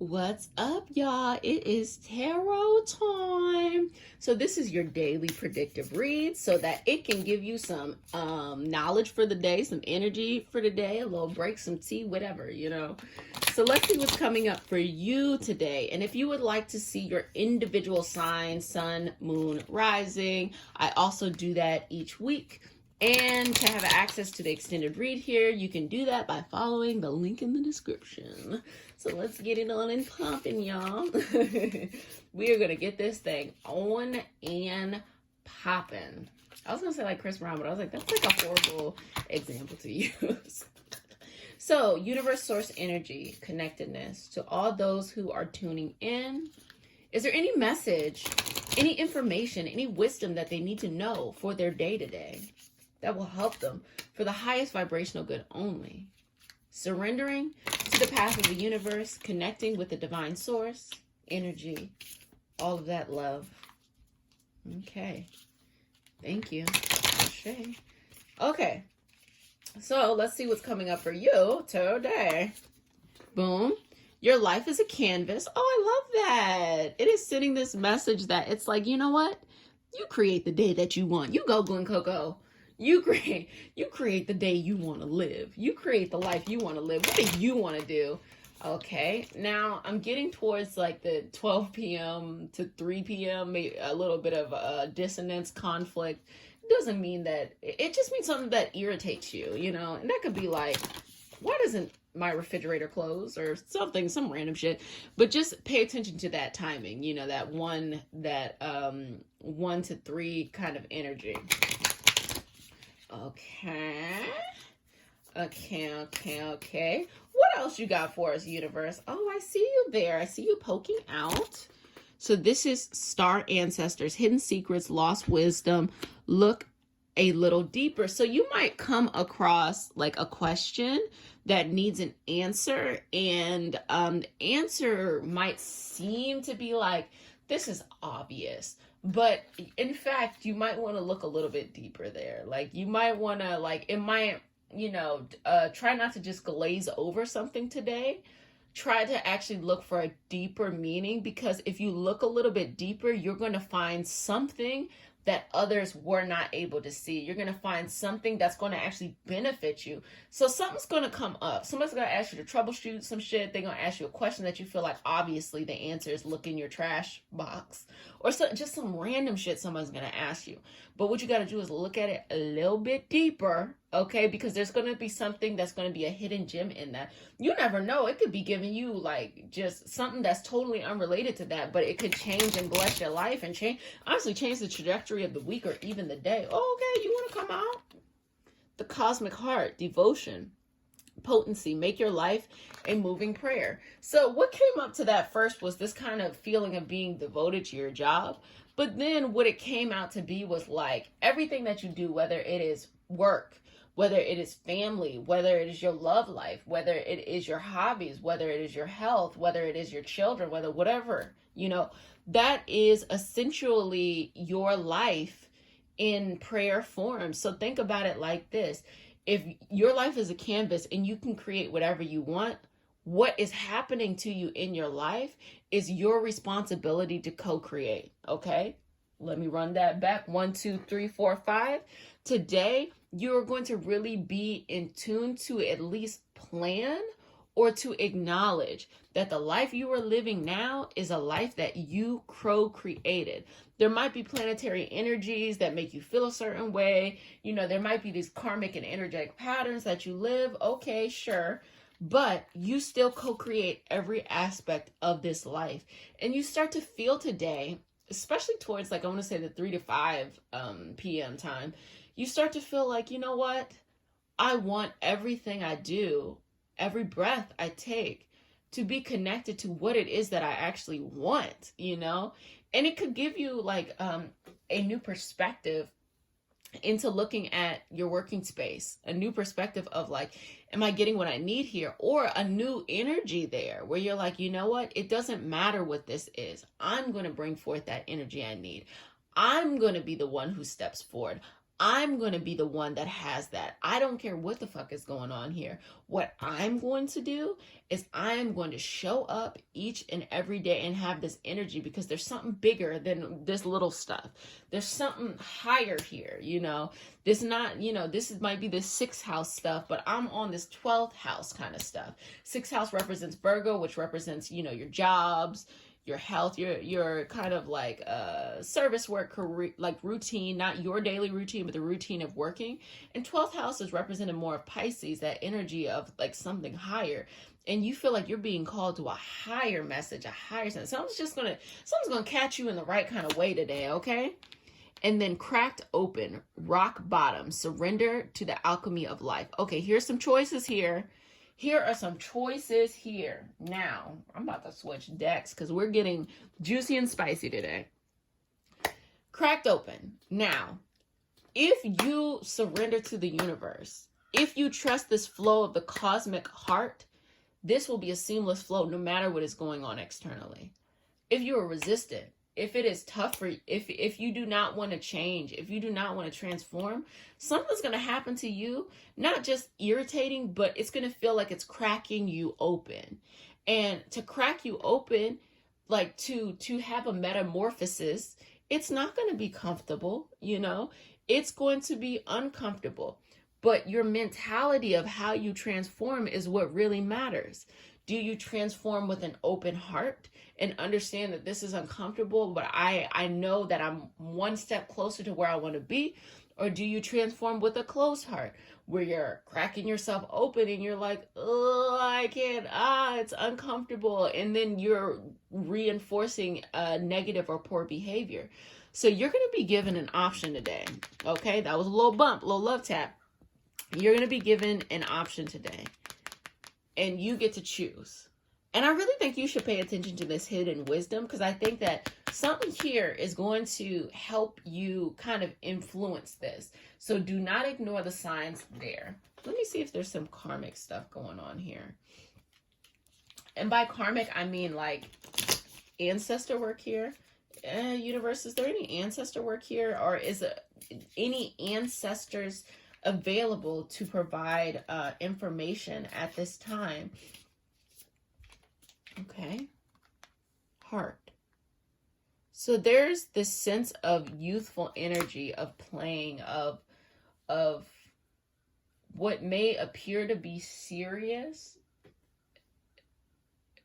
What's up, y'all? It is tarot time. So this is your daily predictive read so that it can give you some knowledge for the day, some energy for the day, a little break, some tea, whatever, So let's see what's coming up for you today. And if you would like to see your individual sign, sun, moon, rising, I also do that each week. And to have access to the extended read here, you can do that by following the link in the description. So let's get it on and popping, y'all. We are going to get this thing on and popping. I was going to say like Chris Brown, but I was like, that's like a horrible example to use. So, universe, source, energy, connectedness. To all those who are tuning in, is there any message, any information, any wisdom that they need to know for their day today that will help them for the highest vibrational good only? Surrendering to the path of the universe, connecting with the divine source, energy, all of that love. Okay. Thank you. Okay. So let's see what's coming up for you today. Boom. Your life is a canvas. Oh, I love that. It is sending this message that it's like, you know what? You create the day that you want. You go, Glen Coco. You create the day you want to live. You create the life you want to live. What do you want to do? Okay, now I'm getting towards like the 12 p.m. to 3 p.m., maybe a little bit of dissonance, conflict. It doesn't mean that, it just means something that irritates you, and that could be like, why doesn't my refrigerator close or something, some random shit. But just pay attention to that timing, that 1 to 3 kind of energy. Okay. What else you got for us, universe? Oh, I see you there. I see you poking out. So this is Star Ancestors, Hidden Secrets, Lost Wisdom. Look a little deeper. So you might come across like a question that needs an answer, and the answer might seem to be like, this is obvious. But in fact, you might want to look a little bit deeper there. Like you might want to try not to just glaze over something today. Try to actually look for a deeper meaning, because if you look a little bit deeper, you're going to find something that others were not able to see. You're going to find something that's going to actually benefit you. So something's going to come up. Somebody's going to ask you to troubleshoot some shit. They're going to ask you a question that you feel like obviously the answer is look in your trash box, or just some random shit somebody's going to ask you. But what you got to do is look at it a little bit deeper, okay? Because there's going to be something that's going to be a hidden gem in that. You never know. It could be giving you like just something that's totally unrelated to that, but it could change and bless your life and honestly change the trajectory of the week or even the day. Oh, okay, you want to come out? The cosmic heart, devotion, potency, make your life a moving prayer. So what came up to that first was this kind of feeling of being devoted to your job. But then what it came out to be was like everything that you do, whether it is work, whether it is family, whether it is your love life, whether it is your hobbies, whether it is your health, whether it is your children, whatever, that is essentially your life in prayer form. So think about it like this. If your life is a canvas and you can create whatever you want, what is happening to you in your life is your responsibility to co-create. Okay, let me run that back. 1, 2, 3, 4, 5. Today, you're going to really be in tune to at least plan or to acknowledge that the life you are living now is a life that you co-created. There might be planetary energies that make you feel a certain way. There might be these karmic and energetic patterns that you live. Okay, sure. But you still co-create every aspect of this life. And you start to feel today, especially towards like, I want to say the 3 to 5 p.m. time, you start to feel like, you know what? I want everything I do, every breath I take, to be connected to what it is that I actually want, And it could give you like a new perspective into looking at your working space, a new perspective of like, am I getting what I need here? Or a new energy there where you're like, you know what? It doesn't matter what this is. I'm going to bring forth that energy I need. I'm going to be the one who steps forward. I'm going to be the one that has that. I don't care what the fuck is going on here. What I'm going to do is I'm going to show up each and every day and have this energy, because there's something bigger than this little stuff. There's something higher here, you know. This not, you know, might be the 6th house stuff, but I'm on this 12th house kind of stuff. 6th house represents Virgo, which represents, you know, your jobs, your health, your kind of like service work, career, like routine, not your daily routine, but the routine of working. And 12th house is represented more of Pisces, that energy of like something higher. And you feel like you're being called to a higher message, a higher sense. Something's gonna catch you in the right kind of way today, okay? And then cracked open, rock bottom, surrender to the alchemy of life. Okay, here's some choices here. Here are some choices here. Now, I'm about to switch decks because we're getting juicy and spicy today. Cracked open. Now, if you surrender to the universe, if you trust this flow of the cosmic heart, this will be a seamless flow no matter what is going on externally. If you are resistant, if it is tough for you, if you do not want to change, if you do not want to transform, something's going to happen to you, not just irritating, but it's going to feel like it's cracking you open. And to crack you open, like to have a metamorphosis, it's not going to be comfortable, you know, it's going to be uncomfortable. But your mentality of how you transform is what really matters. Do you transform with an open heart and understand that this is uncomfortable, but I know that I'm one step closer to where I want to be? Or do you transform with a closed heart where you're cracking yourself open and you're like, oh, I can't, it's uncomfortable. And then you're reinforcing negative or poor behavior. So you're going to be given an option today. Okay, that was a little bump, a little love tap. You're going to be given an option today. And you get to choose. And I really think you should pay attention to this hidden wisdom, because I think that something here is going to help you kind of influence this. So do not ignore the signs there. Let me see if there's some karmic stuff going on here. And by karmic, I mean like ancestor work here. Universe, is there any ancestor work here? Or is it any ancestors available to provide information at this time? Okay. Heart. So there's this sense of youthful energy, of playing, of what may appear to be serious.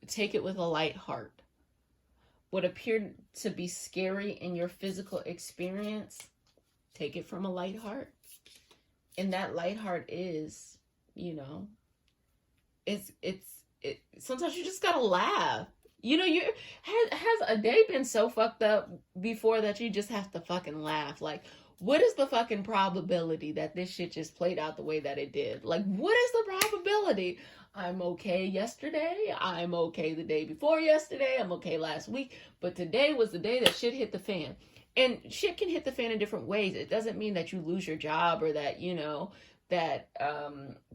Take it with a light heart. What appeared to be scary in your physical experience, take it from a light heart. And that light heart is, you know, it's sometimes you just gotta laugh. You know, has a day been so fucked up before that you just have to fucking laugh? Like, what is the fucking probability that this shit just played out the way that it did? Like, what is the probability? I'm okay yesterday. I'm okay the day before yesterday. I'm okay last week. But today was the day that shit hit the fan. And shit can hit the fan in different ways. It doesn't mean that you lose your job or that, you know, that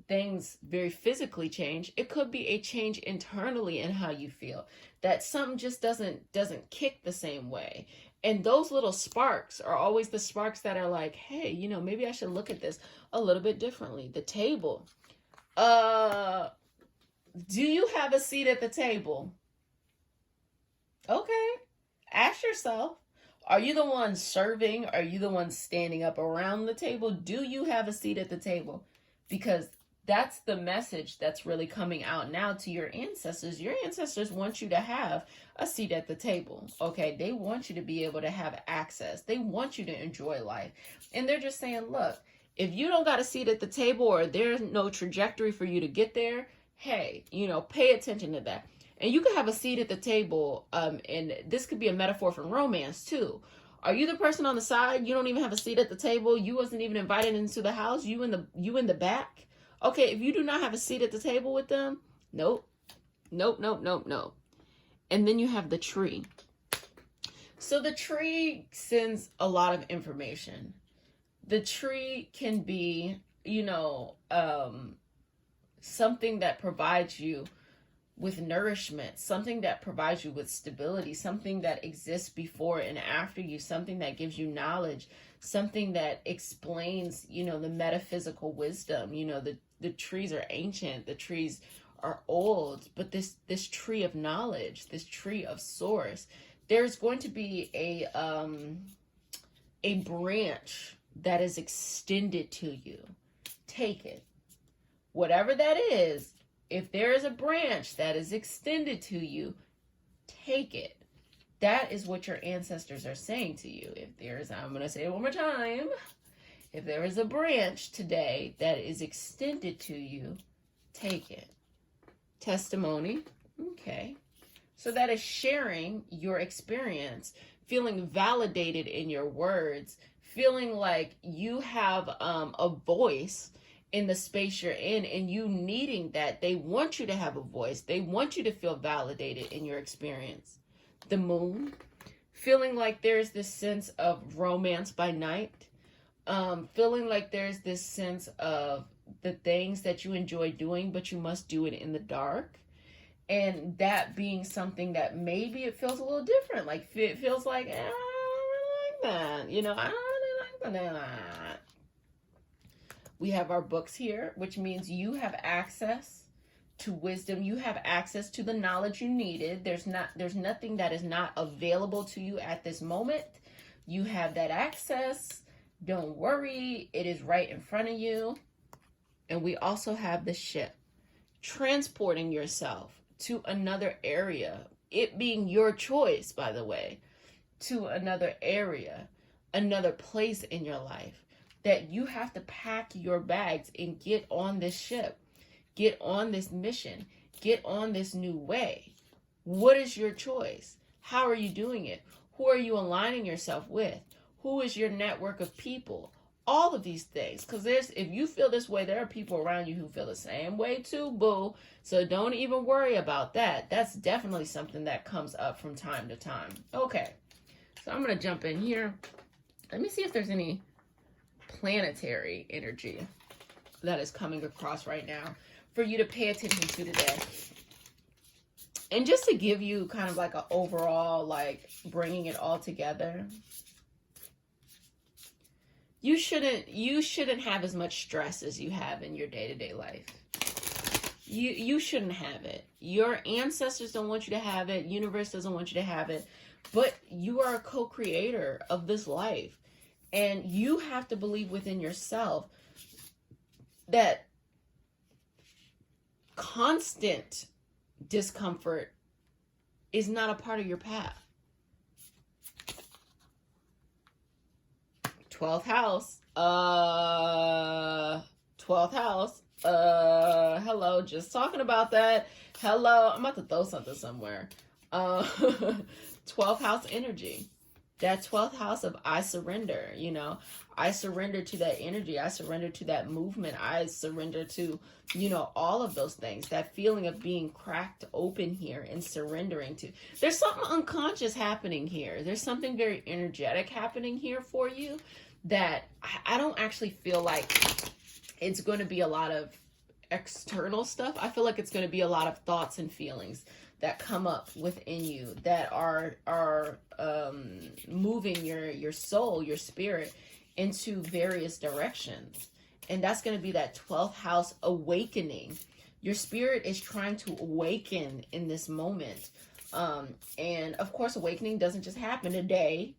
things very physically change. It could be a change internally in how you feel. That something just doesn't kick the same way. And those little sparks are always the sparks that are like, hey, you know, maybe I should look at this a little bit differently. The table. Do you have a seat at the table? Okay. Ask yourself. Are you the one serving? Are you the one standing up around the table? Do you have a seat at the table? Because that's the message that's really coming out now to your ancestors. Your ancestors want you to have a seat at the table. Okay, they want you to be able to have access. They want you to enjoy life. And they're just saying, look, if you don't got a seat at the table or there's no trajectory for you to get there, hey, you know, pay attention to that. And you could have a seat at the table, and this could be a metaphor from romance too. Are you the person on the side? You don't even have a seat at the table. You wasn't even invited into the house. You in the back. Okay, if you do not have a seat at the table with them, nope. And then you have the tree. So the tree sends a lot of information. The tree can be, you know, something that provides you with nourishment, something that provides you with stability, something that exists before and after you, something that gives you knowledge, something that explains, you know, the metaphysical wisdom. You know, the trees are ancient, the trees are old, but this tree of knowledge, this tree of source, there's going to be a branch that is extended to you. Take it. Whatever that is, if there is a branch that is extended to you, take it. That is what your ancestors are saying to you. If there is, I'm going to say it one more time. If there is a branch today that is extended to you, take it. Testimony. Okay. So that is sharing your experience, feeling validated in your words, feeling like you have a voice in the space you're in, and you needing that. They want you to have a voice. They want you to feel validated in your experience. The moon, feeling like there's this sense of romance by night, feeling like there's this sense of the things that you enjoy doing, but you must do it in the dark. And that being something that maybe it feels a little different. Like it feels like, I don't really like that. You know, I don't really like that. We have our books here, which means you have access to wisdom. You have access to the knowledge you needed. There's nothing that is not available to you at this moment. You have that access. Don't worry. It is right in front of you. And we also have the ship, transporting yourself to another area. It being your choice, by the way, to another area, another place in your life, that you have to pack your bags and get on this ship, get on this mission, get on this new way. What is your choice? How are you doing it? Who are you aligning yourself with? Who is your network of people? All of these things. Because if you feel this way, there are people around you who feel the same way too, boo. So don't even worry about that. That's definitely something that comes up from time to time. Okay. So I'm going to jump in here. Let me see if there's any planetary energy that is coming across right now for you to pay attention to today. And just to give you kind of like an overall, like bringing it all together, you shouldn't have as much stress as you have in your day-to-day life. You shouldn't have it. Your ancestors don't want you to have it. Universe doesn't want you to have it. But you are a co-creator of this life. And you have to believe within yourself that constant discomfort is not a part of your path. 12th house. 12th house. Hello, just talking about that. Hello, I'm about to throw something somewhere. 12th house energy. That 12th house of I surrender, you know, I surrender to that energy. I surrender to that movement. I surrender to, you know, all of those things. That feeling of being cracked open here and surrendering to. There's something unconscious happening here. There's something very energetic happening here for you that I don't actually feel like it's going to be a lot of external stuff. I feel like it's going to be a lot of thoughts and feelings that come up within you that are moving your soul, your spirit into various directions. And that's going to be that 12th house awakening. Your spirit is trying to awaken in this moment. And of course, awakening doesn't just happen today.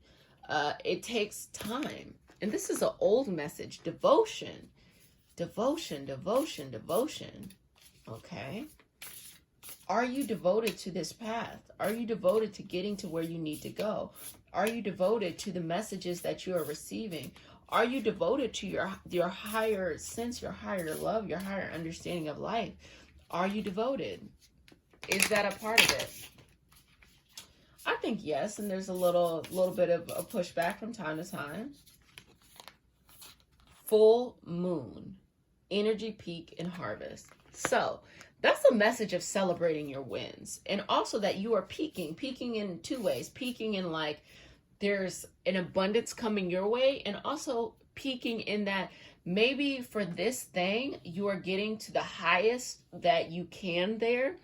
It takes time. And this is an old message, devotion. Devotion, devotion, devotion. Okay. Are you devoted to this path? Are you devoted to getting to where you need to go? Are you devoted to the messages that you are receiving? Are you devoted to your higher sense, your higher love, your higher understanding of life? Are you devoted? Is that a part of it? I think yes, and there's a little bit of a pushback from time to time. Full moon, energy peak and harvest. So that's a message of celebrating your wins. And also that you are peaking in two ways. Peaking in like there's an abundance coming your way, and also peaking in that maybe for this thing, you are getting to the highest that you can there.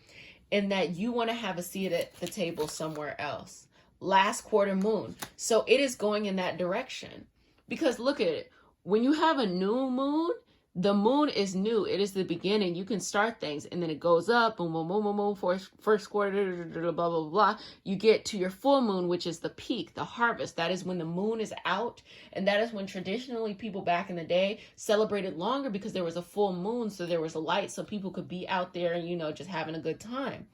and that you want to have a seat at the table somewhere else. Last quarter moon. So it is going in that direction. Because look at it. When you have a new moon, the moon is new. It is the beginning. You can start things and then it goes up, boom, boom, boom, boom, boom, first quarter, blah, blah, blah. You get to your full moon, which is the peak, the harvest. That is when the moon is out. And that is when traditionally people back in the day celebrated longer because there was a full moon. So there was a light so people could be out there and, just having a good time.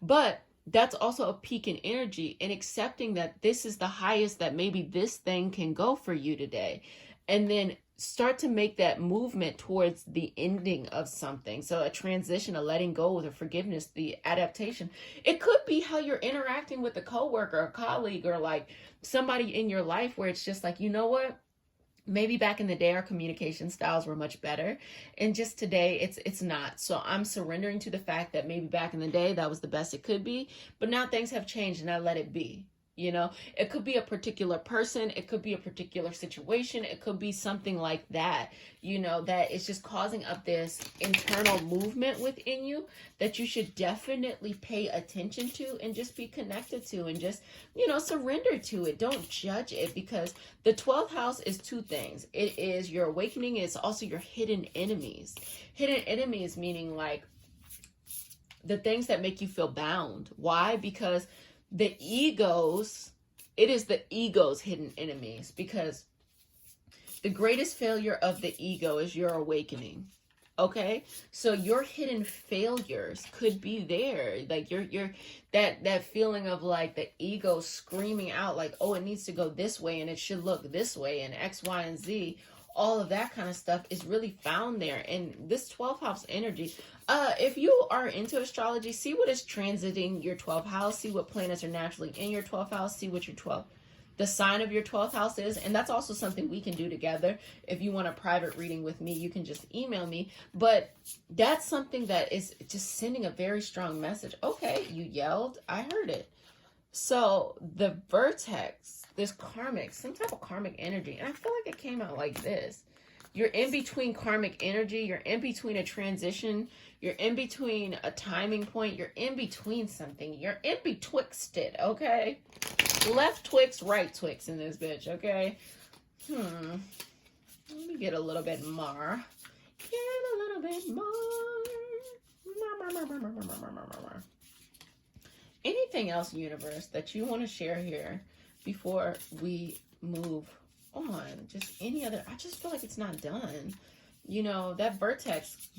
But that's also a peak in energy and accepting that this is the highest that maybe this thing can go for you today. And then start to make that movement towards the ending of something. So a transition, a letting go, the forgiveness, the adaptation. It could be how you're interacting with a coworker, a colleague, or like somebody in your life where it's just like, you know what? Maybe back in the day, our communication styles were much better. And just today, it's not. So I'm surrendering to the fact that maybe back in the day, that was the best it could be. But now things have changed and I let it be. It could be a particular person. It could be a particular situation. It could be something like that, that is just causing up this internal movement within you that you should definitely pay attention to and just be connected to and just, surrender to it. Don't judge it because the 12th house is two things. It is your awakening. It's also your hidden enemies. Hidden enemies meaning like the things that make you feel bound. Why? Because it is the ego's hidden enemies because the greatest failure of the ego is your awakening. Okay. So your hidden failures could be there. Like you're that feeling of like the ego screaming out like, oh, it needs to go this way and it should look this way and X, Y, and Z. All of that kind of stuff is really found there. And this 12th house energy, if you are into astrology, see what is transiting your 12th house, see what planets are naturally in your 12th house, see what the sign of your 12th house is. And that's also something we can do together. If you want a private reading with me, you can just email me. But that's something that is just sending a very strong message. Okay, you yelled. I heard it. So the vertex, this karmic, some type of karmic energy. And I feel like it came out like this. You're in between karmic energy. You're in between a transition. You're in between a timing point. You're in between something. You're in betwixt it, okay? Left Twix, right Twix in this bitch, okay? Let me get a little bit more. Get a little bit more. Anything else, universe, that you want to share here before we move on? Just any other, I just feel like it's not done. That vertex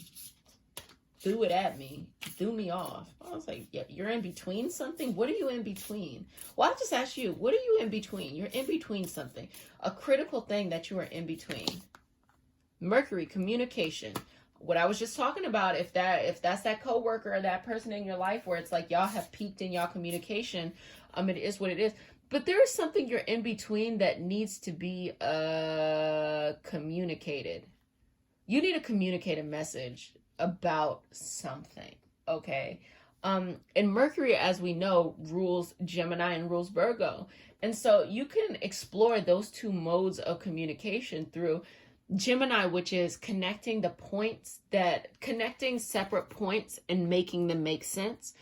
threw it at me, threw me off. I was like, yeah, you're in between something? What are you in between? Well, I'll just ask you, what are you in between? You're in between something, a critical thing that you are in between. Mercury, communication. What I was just talking about, if that's that coworker or that person in your life where it's like y'all have peaked in y'all communication, it is what it is. But there is something you're in between that needs to be communicated. You need to communicate a message about something, okay? And Mercury, as we know, rules Gemini and rules Virgo. And so you can explore those two modes of communication through Gemini, which is connecting separate points and making them make sense.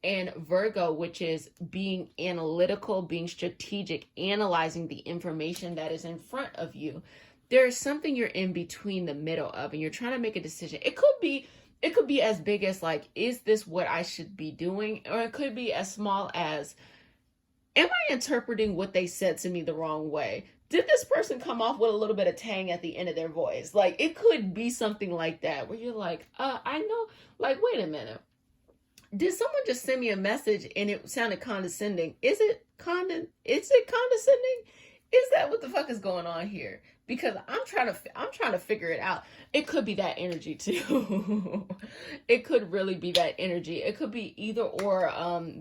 And Virgo, which is being analytical, being strategic, analyzing the information that is in front of you. There is something you're in between the middle of, and you're trying to make a decision. It could be as big as like, is this what I should be doing? Or it could be as small as, am I interpreting what they said to me the wrong way? Did this person come off with a little bit of tang at the end of their voice? Like, it could be something like that where you're like, I know, like, wait a minute. Did someone just send me a message and it sounded condescending? Is it condescending? Is that what the fuck is going on here? Because I'm trying to figure it out. It could be that energy too. It could really be that energy. It could be either or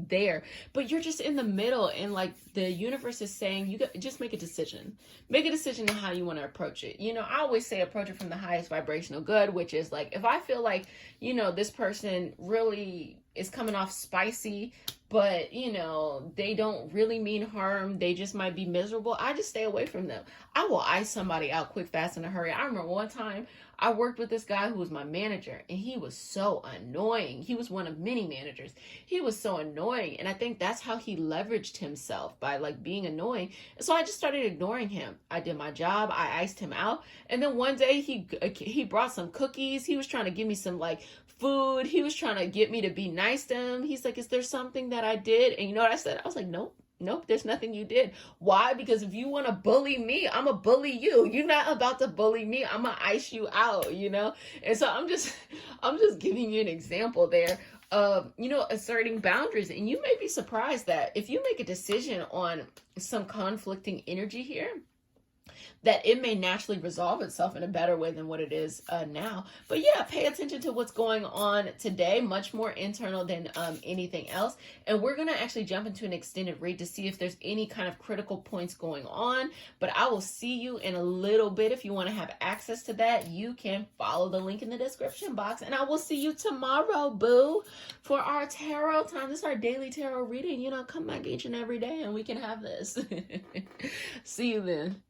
there. But you're just in the middle, and like the universe is saying, you just make a decision. Make a decision on how you want to approach it. I always say approach it from the highest vibrational good, which is like, if I feel like, this person really is coming off spicy, but they don't really mean harm, they just might be miserable, I just stay away from them. I will ice somebody out quick, fast, in a hurry. I remember one time I worked with this guy who was my manager, and he was so annoying. He was one of many managers. He was so annoying, and I think that's how he leveraged himself, by like being annoying. And so I just started ignoring him. I did my job. I iced him out, and then one day he brought some cookies. He was trying to give me some like food. He was trying to get me to be nice to him. He's like, "Is there something that I did?" And you know what I said? I was like, "Nope. Nope, there's nothing you did." Why? Because if you want to bully me, I'm going to bully you. You're not about to bully me. I'm going to ice you out, you know? And so I'm just giving you an example there of, you know, asserting boundaries. And you may be surprised that if you make a decision on some conflicting energy here, that it may naturally resolve itself in a better way than what it is now. But yeah, pay attention to what's going on today, much more internal than anything else. And we're going to actually jump into an extended read to see if there's any kind of critical points going on. But I will see you in a little bit. If you want to have access to that, you can follow the link in the description box. And I will see you tomorrow, boo, for our tarot time. This is our daily tarot reading. You know, come back each and every day and we can have this. See you then.